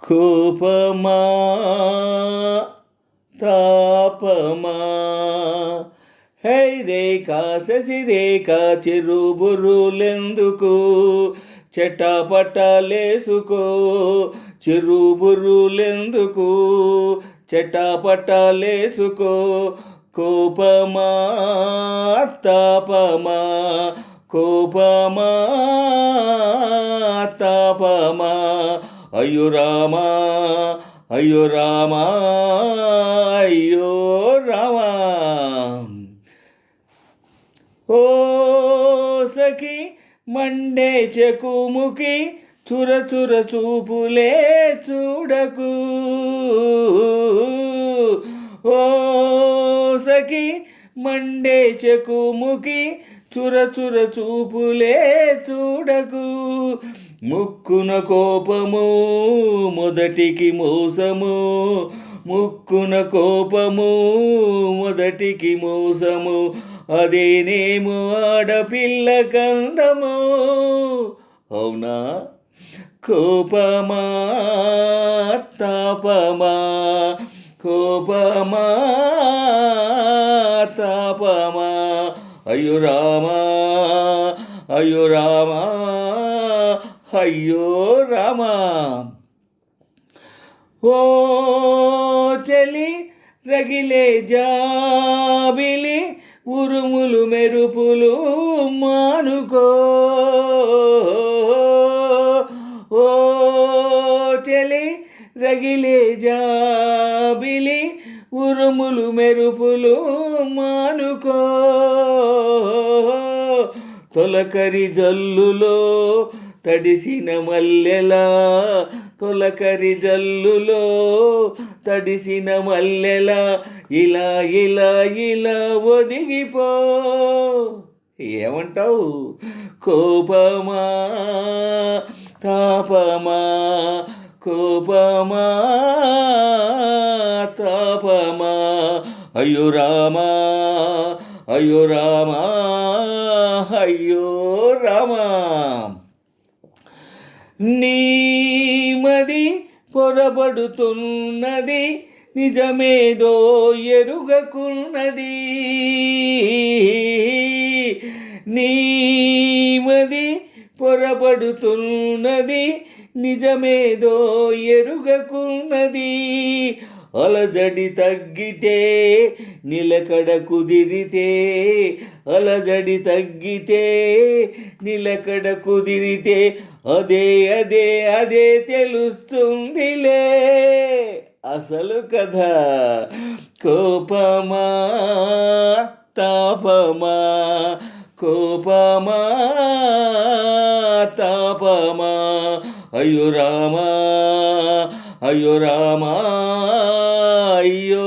కోపమా తాపమా హై రేఖ శశిరేఖ చిరుబురులెందుకు చెట్టపట్టలేసుకో చిరుబురులెందుకు చెట్టపట్టలేసుకో కోపమా తాపమా కోపమా తాపమా అయ్యో రామా అయ్యో రామా అయ్యో రామా ఓ సఖి మండే చెకుముకి చుర చుర చూపులే చూడకు ఓ సఖి మండే చెకుముకి చుర చుర చూపులే చూడకు ముక్కున కోపము మొదటికి మోసము ముక్కున కోపము మొదటికి మోసము అదేనేమో ఆడపిల్ల కందము అవునా కోపమా తాపమా కోపమా తాపమా అయ్యో రామా అయ్యో రామా అయ్యో రామా ఓ చలి రగిలే జాబిలి ఉరుములు మెరుపులు మానుకో ఓ చలి రగిలే జాబిలి ఉరుములు మెరుపులు మానుకో తొలకరి జల్లులో తడిసిన మల్లెలా తొలకరి జల్లులో తడిసిన మల్లెలా ఇలా ఇలా ఇలా ఒదిగిపో ఏమంటావు కోపమా తాపమా కోపమా తాపమా అయ్యో రామా అయ్యో రామా అయ్యో రామా నీమది పొరబడుతున్నది నిజమేదో ఎరుగకున్నది నీమది పొరబడుతున్నది నిజమేదో ఎరుగకున్నది అలజడి తగ్గితే నిలకడ కుదిరితే అలజడి తగ్గితే నిలకడ కుదిరితే అదే అదే అదే తెలుస్తుందిలే అసలు కథ కోపమా తాపమా కోపమా తాపమా అయ్యో రామా అయ్యో రామా అయ్యో